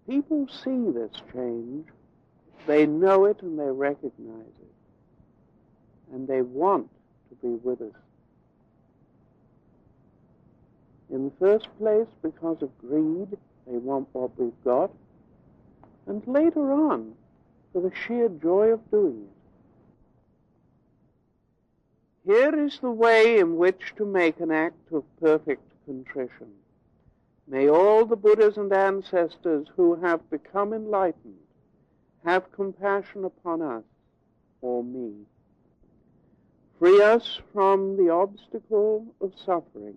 People see this change, they know it and they recognize it, and they want to be with us. In the first place, because of greed, they want what we've got, and later on, for the sheer joy of doing it. Here is the way in which to make an act of perfect contrition. May all the Buddhas and ancestors who have become enlightened have compassion upon us, or me. Free us from the obstacle of suffering,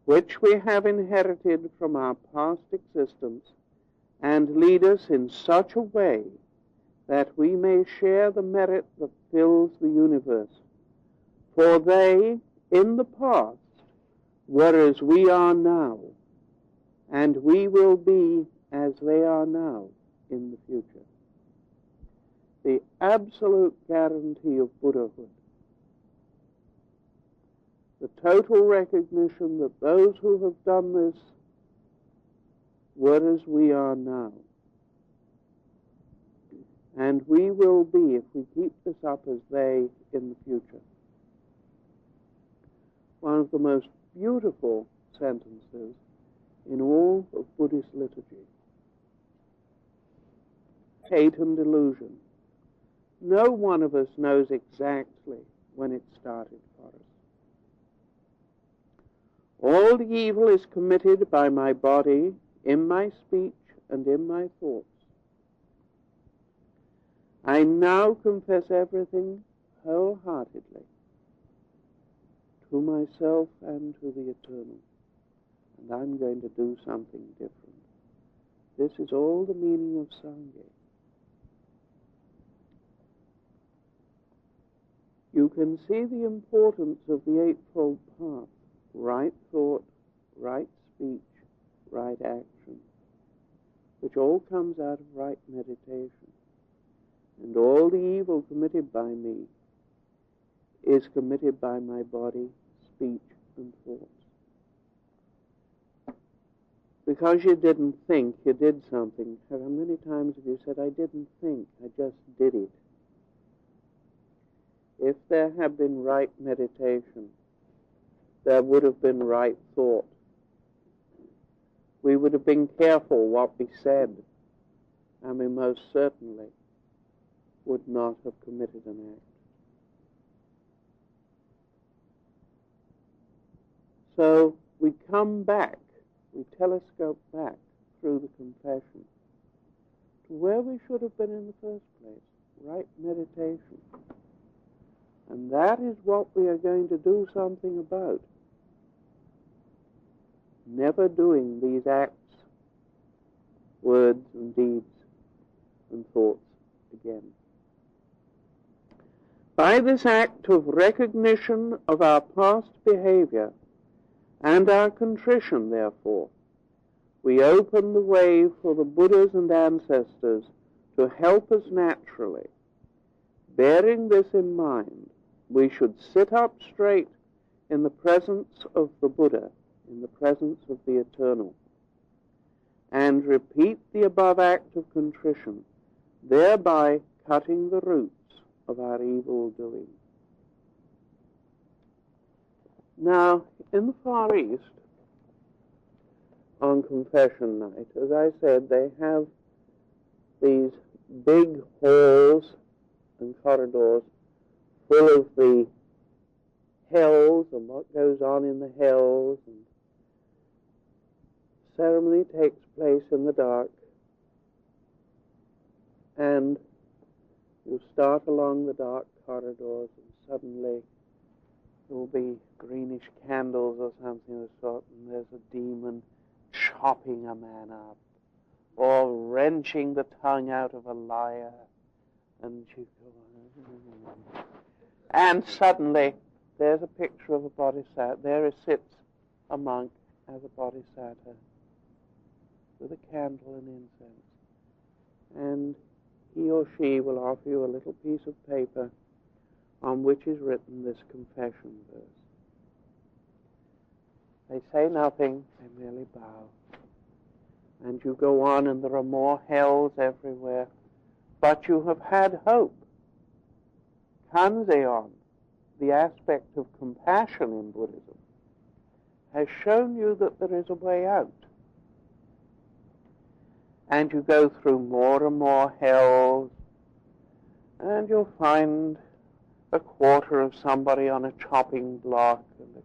which we have inherited from our past existence, and lead us in such a way that we may share the merit that fills the universe. For they, in the past, were as we are now, and we will be as they are now in the future. The absolute guarantee of Buddhahood. The total recognition that those who have done this were as we are now. And we will be, if we keep this up, as they in the future. One of the most beautiful sentences in all of Buddhist liturgy. Hate and delusion. No one of us knows exactly when it started for us. All the evil is committed by my body, in my speech, and in my thoughts. I now confess everything wholeheartedly to myself and to the Eternal, and I'm going to do something different. This is all the meaning of Sangha. You can see the importance of the Eightfold Path: right thought, right speech, right action, which all comes out of right meditation. And all the evil committed by me is committed by my body, speech, and thoughts. Because you didn't think, you did something. How many times have you said, I didn't think, I just did it? If there had been right meditation, there would have been right thought. We would have been careful what we said, and we most certainly would not have committed an act. So we come back, we telescope back through the confession to where we should have been in the first place, right meditation. And that is what we are going to do something about. Never doing these acts, words and deeds and thoughts again. By this act of recognition of our past behavior and our contrition, therefore, we open the way for the Buddhas and ancestors to help us naturally. Bearing this in mind, we should sit up straight in the presence of the Buddha, in the presence of the Eternal, and repeat the above act of contrition, thereby cutting the roots of our evil doing. Now, in the Far East, on confession night, as I said, they have these big halls and corridors full of the hells and what goes on in the hells, and ceremony takes place in the dark, and you start along the dark corridors, and suddenly there will be greenish candles or something of the sort, and there's a demon chopping a man up, or wrenching the tongue out of a liar, and you go on. And suddenly there's a picture of a bodhisattva. There sits a monk as a bodhisattva with a candle and incense, and he or she will offer you a little piece of paper on which is written this confession verse. They say nothing, they merely bow. And you go on, and there are more hells everywhere. But you have had hope. Kanzeon, the aspect of compassion in Buddhism, has shown you that there is a way out. And you go through more and more hells, and you'll find a quarter of somebody on a chopping block, and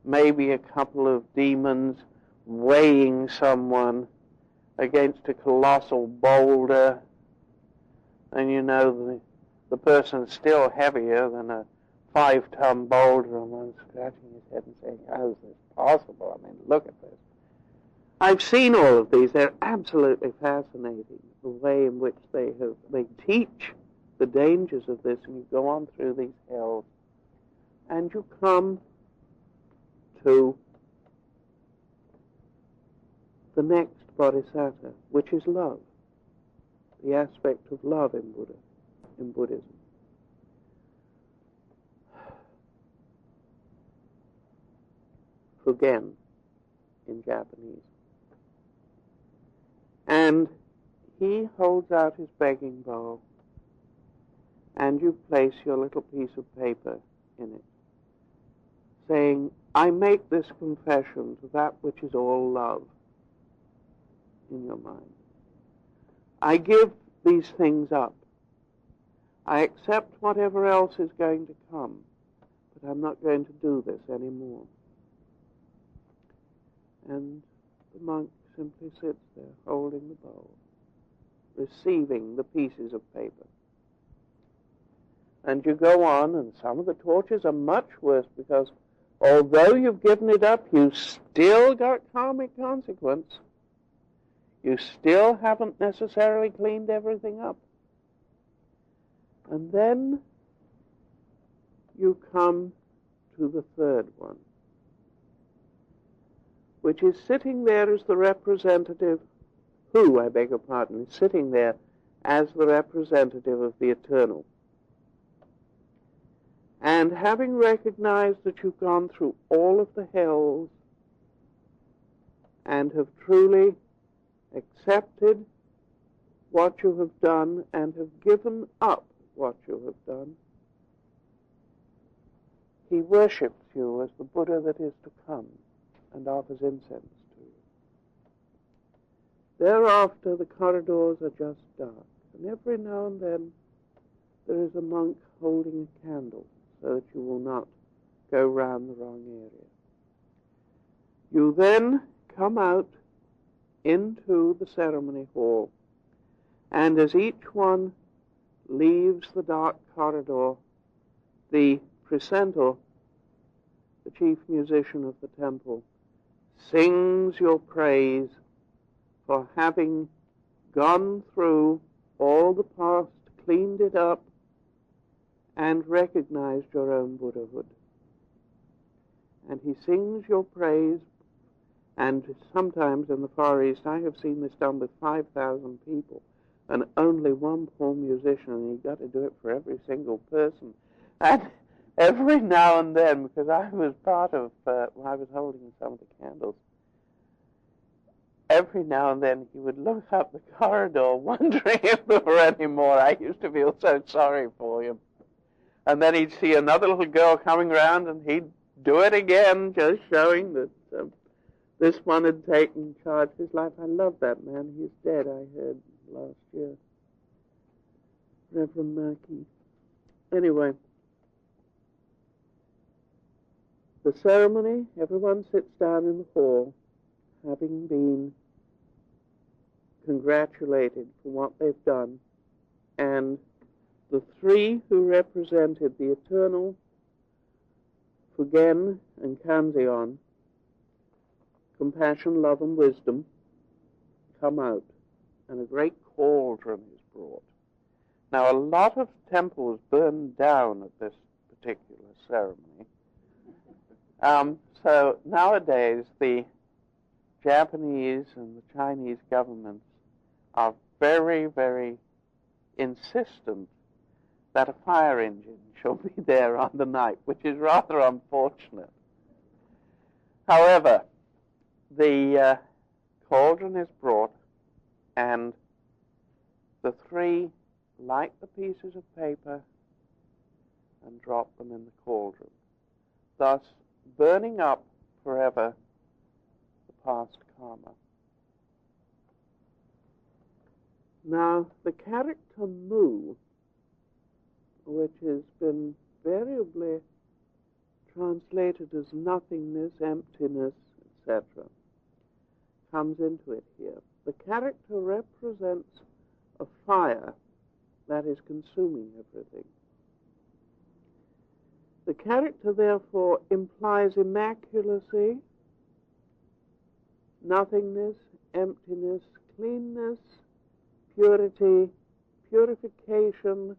maybe a couple of demons weighing someone against a colossal boulder, and you know the person's still heavier than a 5-ton boulder, and one's scratching his head and saying, how is this possible? I mean, look at this. I've seen all of these. They're absolutely fascinating, the way in which they teach the dangers of this, and you go on through these hells, and you come to the next bodhisattva, which is love, the aspect of love in Buddhism. Fugen in Japanese. And he holds out his begging bowl, and you place your little piece of paper in it, saying, I make this confession to that which is all love in your mind. I give these things up. I accept whatever else is going to come, but I'm not going to do this anymore. And the monk simply sits there holding the bowl, receiving the pieces of paper. And you go on, and some of the tortures are much worse, because although you've given it up, you still got karmic consequence. You still haven't necessarily cleaned everything up. And then you come to the third one, which is sitting there as the representative, is sitting there as the representative of the eternal. And having recognized that you've gone through all of the hells and have truly accepted what you have done and have given up what you have done, he worships you as the Buddha that is to come and offers incense to you. Thereafter, the corridors are just dark, and every now and then there is a monk holding a candle so that you will not go round the wrong area. You then come out into the ceremony hall, and as each one leaves the dark corridor, the precentor, the chief musician of the temple, sings your praise for having gone through all the past, cleaned it up, and recognized your own Buddhahood. And he sings your praise, and sometimes in the Far East, I have seen this done with 5,000 people, and only one poor musician, and he got to do it for every single person. And every now and then, because I was part of, I was holding some of the candles, every now and then he would look up the corridor wondering if there were any more. I used to feel so sorry for him. And then he'd see another little girl coming round, and he'd do it again, just showing that this one had taken charge of his life. I love that man. He's dead, I heard last year. Reverend Murky. Anyway, the ceremony, everyone sits down in the hall, having been congratulated for what they've done, and the three who represented the eternal, Fugen and Kanzeon, compassion, love, and wisdom, come out, and a great cauldron is brought. Now, a lot of temples burned down at this particular ceremony. So nowadays, the Japanese and the Chinese governments are very, very insistent that a fire engine shall be there on the night, which is rather unfortunate. However, the cauldron is brought, and the three light the pieces of paper and drop them in the cauldron, thus burning up forever the past karma. Now, the character mu, which has been variably translated as nothingness, emptiness, etc., comes into it here. The character represents a fire that is consuming everything. The character, therefore, implies immaculacy, nothingness, emptiness, cleanness, purity, purification,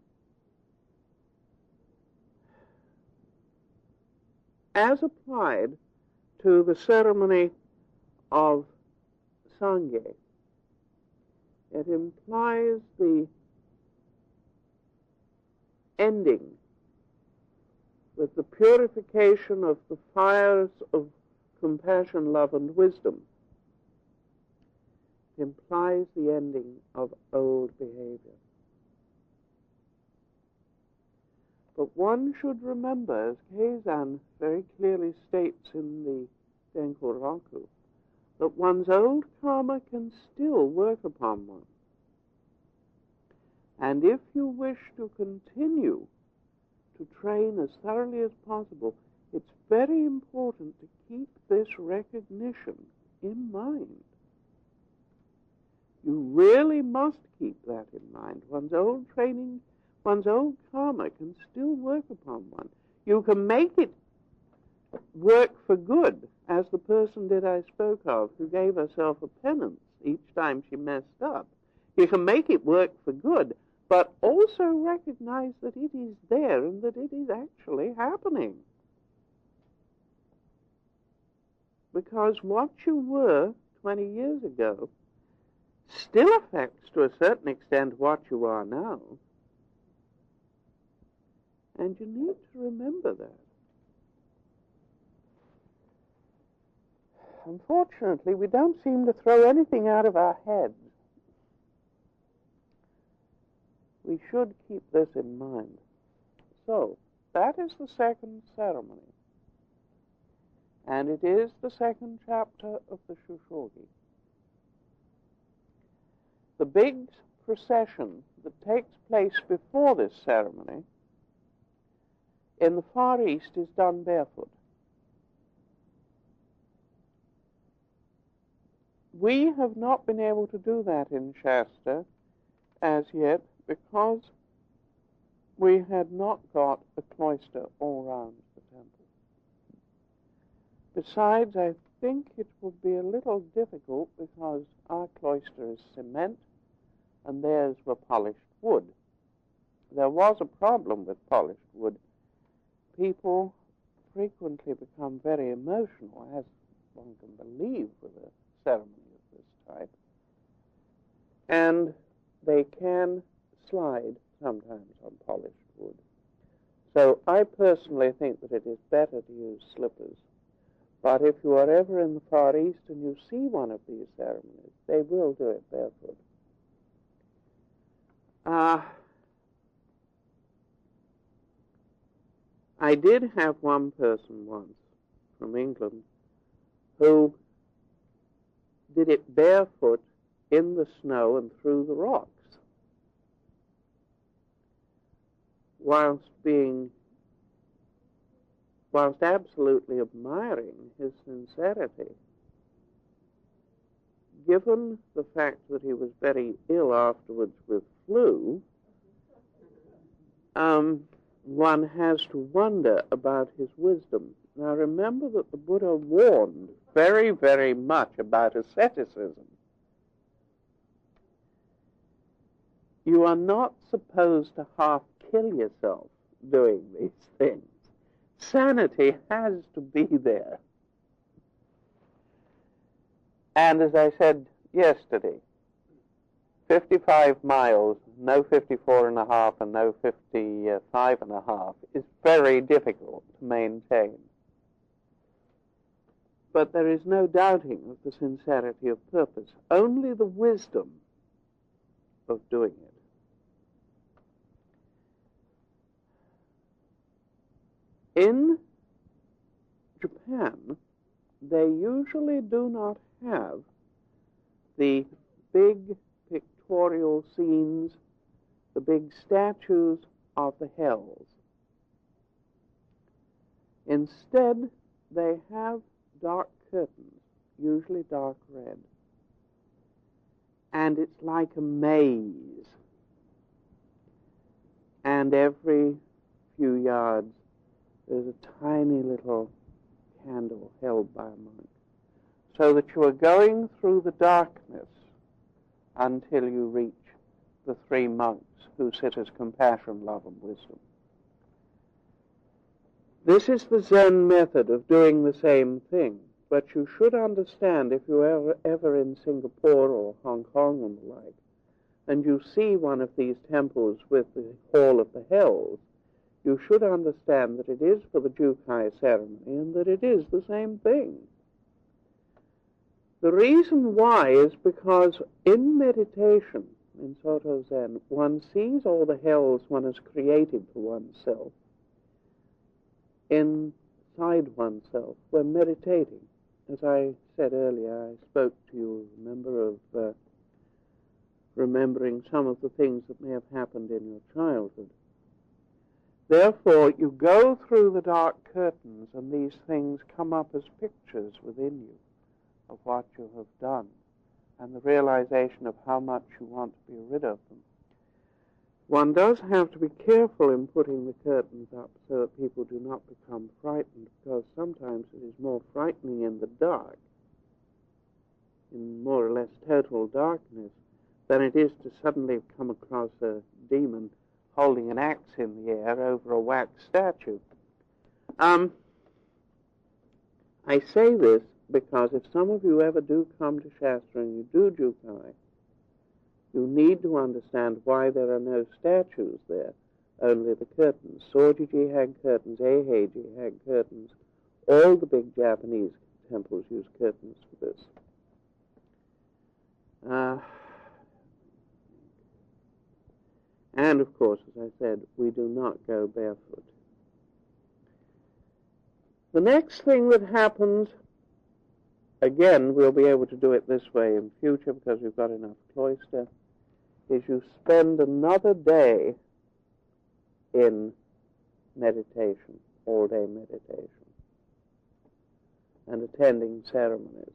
as applied to the ceremony of Sangye. It implies the ending with the purification of the fires of compassion, love, and wisdom. It implies the ending of old behavior. But one should remember, as Keizan very clearly states in the Denko-Roku, that one's old karma can still work upon one. And if you wish to continue to train as thoroughly as possible, it's very important to keep this recognition in mind. You really must keep that in mind. One's old training, one's old karma can still work upon one. You can make it work for good, as the person that I spoke of, who gave herself a penance each time she messed up. You can make it work for good, but also recognize that it is there and that it is actually happening. Because what you were 20 years ago still affects to a certain extent what you are now. And you need to remember that. Unfortunately, we don't seem to throw anything out of our heads. We should keep this in mind. So, that is the second ceremony. And it is the second chapter of the Shushogi. The big procession that takes place before this ceremony in the Far East is done barefoot. We have not been able to do that in Shasta as yet because we had not got a cloister all round the temple. Besides, I think it would be a little difficult because our cloister is cement and theirs were polished wood. There was a problem with polished wood. People frequently become very emotional, as one can believe with a ceremony of this type, and they can slide sometimes on polished wood. So I personally think that it is better to use slippers. But if you are ever in the Far East and you see one of these ceremonies, they will do it barefoot. I did have one person once from England who did it barefoot in the snow and through the rocks, whilst absolutely admiring his sincerity. Given the fact that he was very ill afterwards with flu, one has to wonder about his wisdom. Now remember that the Buddha warned very, very much about asceticism. You are not supposed to half kill yourself doing these things. Sanity has to be there. And as I said yesterday, 55 miles, no 54 and a half and no 55 and a half is very difficult to maintain. but there is no doubting of the sincerity of purpose, only the wisdom of doing it. In Japan, they usually do not have the big pictorial scenes, the big statues of the hells. Instead, they have dark curtains, usually dark red. And it's like a maze. And every few yards, there's a tiny little candle held by a monk, so that you are going through the darkness until you reach the three monks who sit as compassion, love, and wisdom. This is the Zen method of doing the same thing, but you should understand, if you're ever in Singapore or Hong Kong and the like, and you see one of these temples with the Hall of the Hells, you should understand that it is for the Jiyu-Kennett ceremony and that it is the same thing. The reason why is because in meditation, in Soto Zen, one sees all the hells one has created for oneself inside oneself when meditating. As I said earlier, I spoke to you, remember, of remembering some of the things that may have happened in your childhood. Therefore, you go through the dark curtains and these things come up as pictures within you of what you have done and the realization of how much you want to be rid of them. One does have to be careful in putting the curtains up so that people do not become frightened, because sometimes it is more frightening in the dark, in more or less total darkness, than it is to suddenly come across a demon holding an axe in the air over a wax statue. I say this because if some of you ever do come to Shasta and you do Jiyu-Kennett, you need to understand why there are no statues there, only the curtains. Sojiji had curtains, Eiheiji had curtains. All the big Japanese temples use curtains for this. And, of course, as I said, we do not go barefoot. The next thing that happens, again, we'll be able to do it this way in future because we've got enough cloister, is you spend another day in meditation, all-day meditation, and attending ceremonies.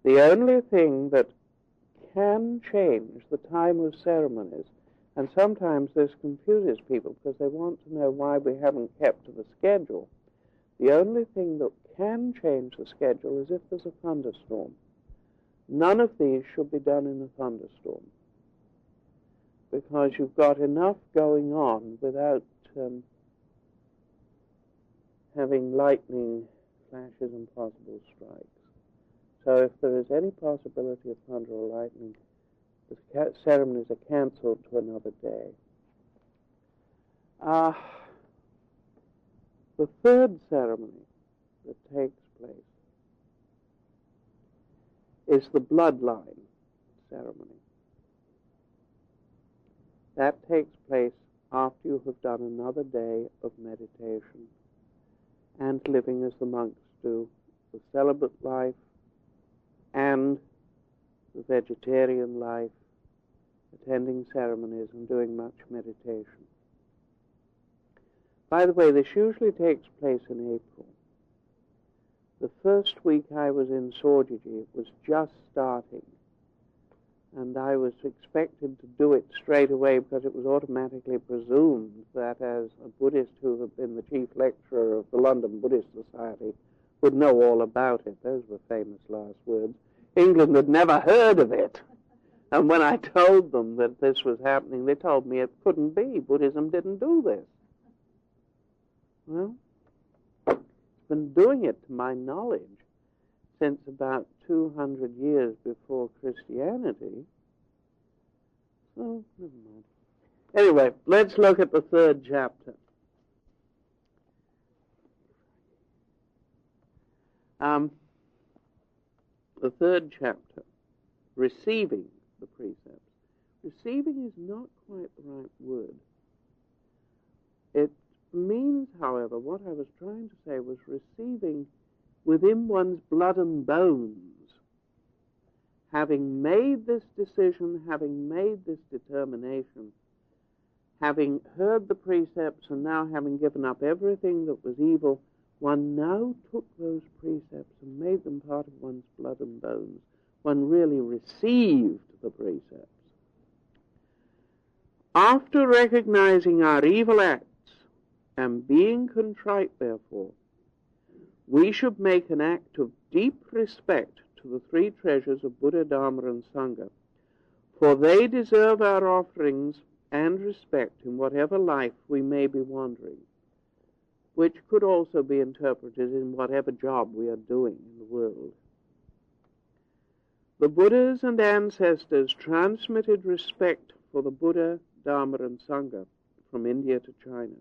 The only thing that can change the time of ceremonies, and sometimes this confuses people because they want to know why we haven't kept to the schedule. The only thing that can change the schedule is if there's a thunderstorm. None of these should be done in a thunderstorm, because you've got enough going on without having lightning flashes and possible strikes. So if there is any possibility of thunder or lightning, the ceremonies are cancelled to another day. The third ceremony that takes place is the bloodline ceremony. That takes place after you have done another day of meditation and living as the monks do, the celibate life and the vegetarian life, attending ceremonies and doing much meditation. By the way, this usually takes place in April. The first week I was in Sojiji, it was just starting, and I was expected to do it straight away because it was automatically presumed that as a Buddhist who had been the chief lecturer of the London Buddhist Society would know all about it. Those were famous last words. England had never heard of it. And when I told them that this was happening, they told me it couldn't be. Buddhism didn't do this. Well, it's been doing it, to my knowledge, since about 200 years before Christianity. So, never mind. Anyway, let's look at the third chapter. The third chapter, receiving the precepts. Receiving is not quite the right word. It means, however, what I was trying to say was receiving within one's blood and bones, having made this decision, having made this determination, having heard the precepts and now having given up everything that was evil, one now took those precepts and made them part of one's blood and bones. One really received the precepts. After recognizing our evil acts and being contrite, therefore, we should make an act of deep respect to the three treasures of Buddha, Dharma, and Sangha, for they deserve our offerings and respect in whatever life we may be wandering, which could also be interpreted in whatever job we are doing in the world. The Buddhas and ancestors transmitted respect for the Buddha, Dharma, and Sangha from India to China.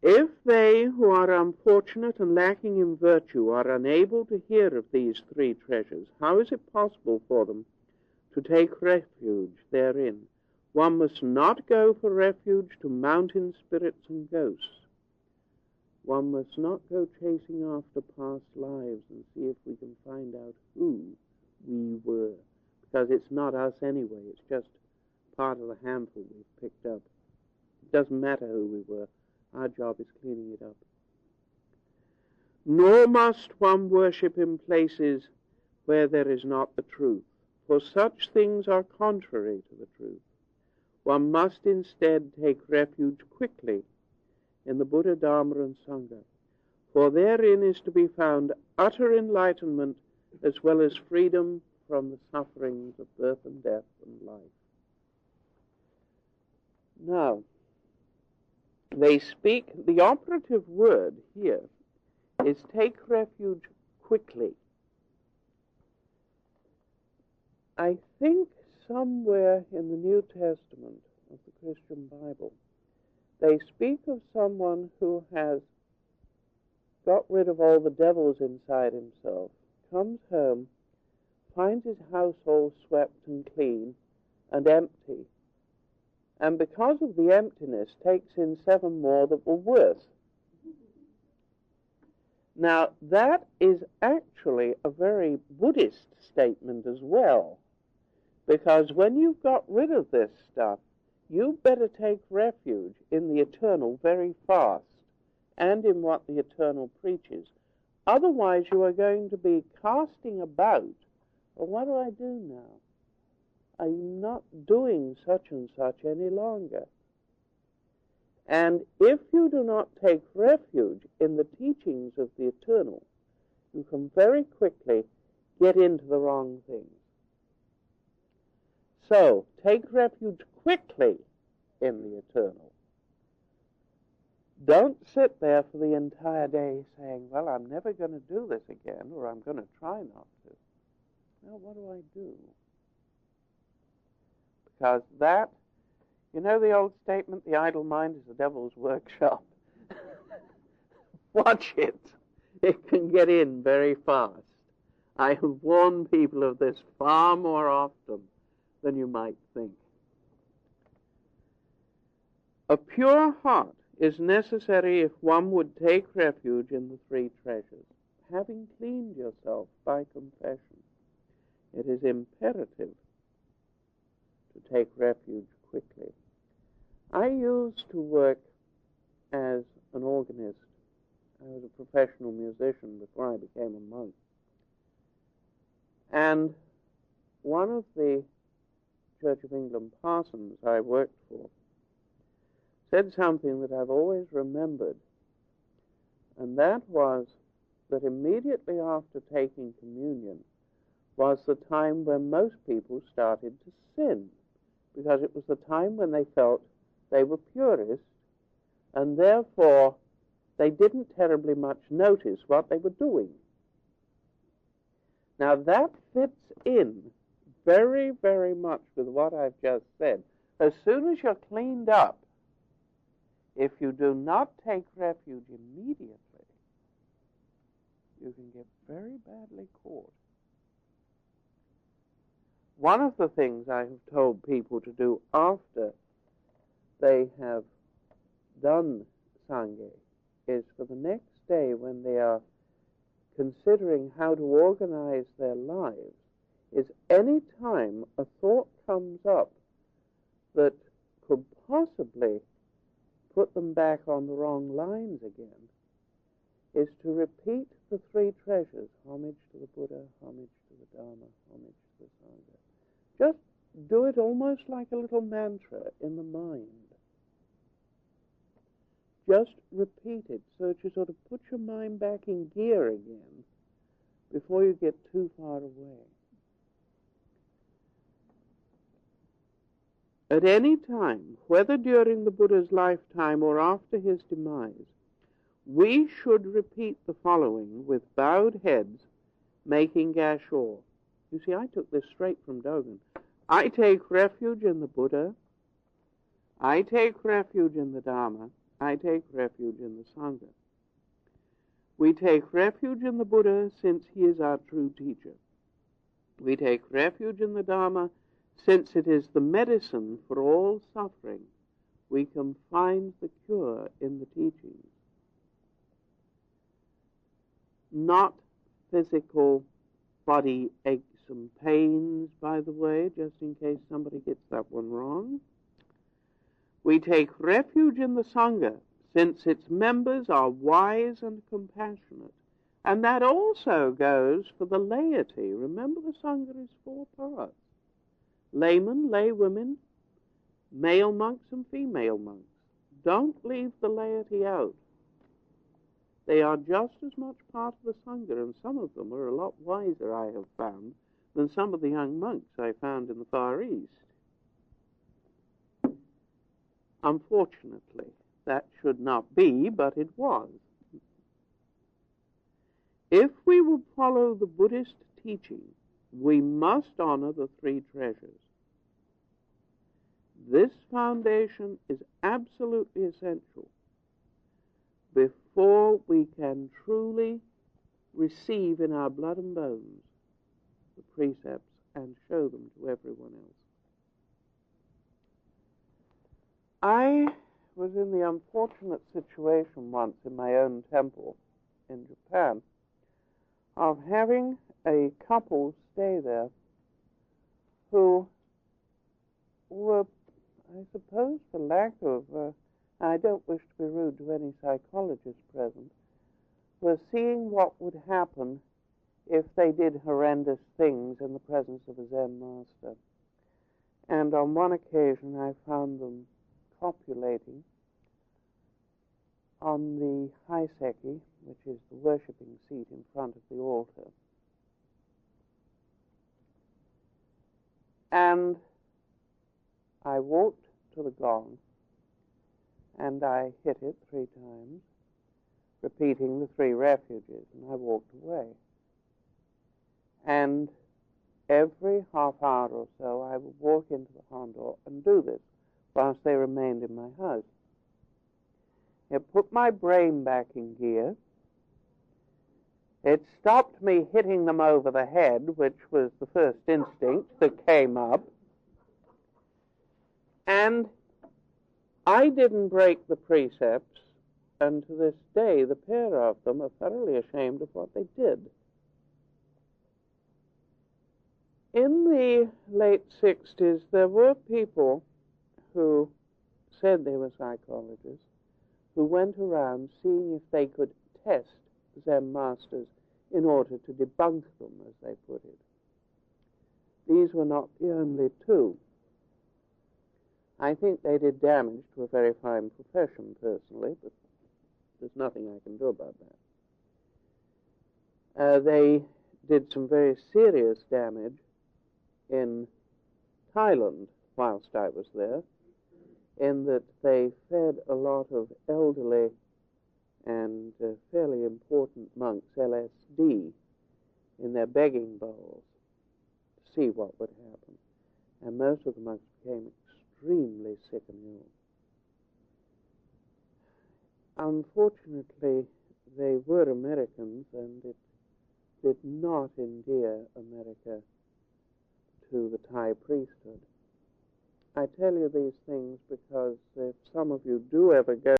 If they who are unfortunate and lacking in virtue are unable to hear of these three treasures, how is it possible for them to take refuge therein? One must not go for refuge to mountain spirits and ghosts. One must not go chasing after past lives and see if we can find out who we were, because it's not us anyway. It's just part of the handful we've picked up. It doesn't matter who we were. Our job is cleaning it up. Nor must one worship in places where there is not the truth, for such things are contrary to the truth. One must instead take refuge quickly in the Buddha, Dharma, and Sangha, for therein is to be found utter enlightenment as well as freedom from the sufferings of birth and death and life. Now, they speak, the operative word here is take refuge quickly. I think somewhere in the New Testament of the Christian Bible, they speak of someone who has got rid of all the devils inside himself, comes home, finds his house all swept and clean and empty, and because of the emptiness takes in 7 more that were worse. Now, that is actually a very Buddhist statement as well, because when you've got rid of this stuff, you better take refuge in the eternal very fast and in what the eternal preaches. Otherwise, you are going to be casting about, well, what do I do now? I'm not doing such and such any longer. And if you do not take refuge in the teachings of the eternal, you can very quickly get into the wrong things. So, take refuge quickly in the eternal. Don't sit there for the entire day saying, well, I'm never going to do this again, or I'm going to try not to. Now, what do I do? Because that, you know the old statement, the idle mind is the devil's workshop. Watch it. It can get in very fast. I have warned people of this far more often than you might think. A pure heart is necessary if one would take refuge in the 3 treasures. Having cleaned yourself by confession, it is imperative to take refuge quickly. I used to work as an organist. I was a professional musician before I became a monk. And one of the Church of England parsons I worked for said something that I've always remembered, and that was that immediately after taking communion was the time when most people started to sin, because it was the time when they felt they were purists, and therefore they didn't terribly much notice what they were doing. Now that fits in very, very much with what I've just said. As soon as you're cleaned up, if you do not take refuge immediately, you can get very badly caught. One of the things I have told people to do after they have done Sangha is for the next day, when they are considering how to organize their lives, is any time a thought comes up that could possibly put them back on the wrong lines again, is to repeat the three treasures: homage to the Buddha, homage to the Dharma, homage to the Sangha. Just do it almost like a little mantra in the mind. Just repeat it so that you sort of put your mind back in gear again before you get too far away. At any time, whether during the Buddha's lifetime or after his demise, we should repeat the following with bowed heads, making gashor. You see, I took this straight from Dogen. I take refuge in the Buddha. I take refuge in the Dharma. I take refuge in the Sangha. We take refuge in the Buddha, since he is our true teacher. We take refuge in the Dharma, since it is the medicine for all suffering. We can find the cure in the teachings. Not physical body aches and pains, by the way, just in case somebody gets that one wrong. We take refuge in the Sangha, since its members are wise and compassionate. And that also goes for the laity. Remember, the Sangha is 4 parts: laymen, laywomen, male monks and female monks. Don't leave the laity out. They are just as much part of the Sangha, and some of them are a lot wiser, I have found, than some of the young monks I found in the Far East. Unfortunately, that should not be, but it was. If we would follow the Buddhist teaching, we must honor the 3 treasures. This foundation is absolutely essential before we can truly receive in our blood and bones the precepts and show them to everyone else. I was in the unfortunate situation once in my own temple in Japan of having a couple stay there who were, I suppose, for lack of, I don't wish to be rude to any psychologist present, were seeing what would happen if they did horrendous things in the presence of a Zen master. And on one occasion I found them copulating on the haiseki, which is the worshipping seat in front of the altar. And I walked to the gong, and I hit it 3 times, repeating the 3 refuges, and I walked away. And every half hour or so I would walk into the hondo and do this whilst they remained in my house. It put my brain back in gear. It stopped me hitting them over the head, which was the first instinct that came up. And I didn't break the precepts, and to this day the pair of them are thoroughly ashamed of what they did. In the late 60s, there were people who said they were psychologists who went around seeing if they could test Zen masters in order to debunk them, as they put it. These were not the only 2. I think they did damage to a very fine profession, personally, but there's nothing I can do about that. They did some very serious damage in Thailand whilst I was there, in that they fed a lot of elderly and fairly important monks LSD in their begging bowls to see what would happen. And most of the monks became extremely sick and ill. Unfortunately, they were Americans, and it did not endear America to the Thai priesthood. I tell you these things because if some of you do ever go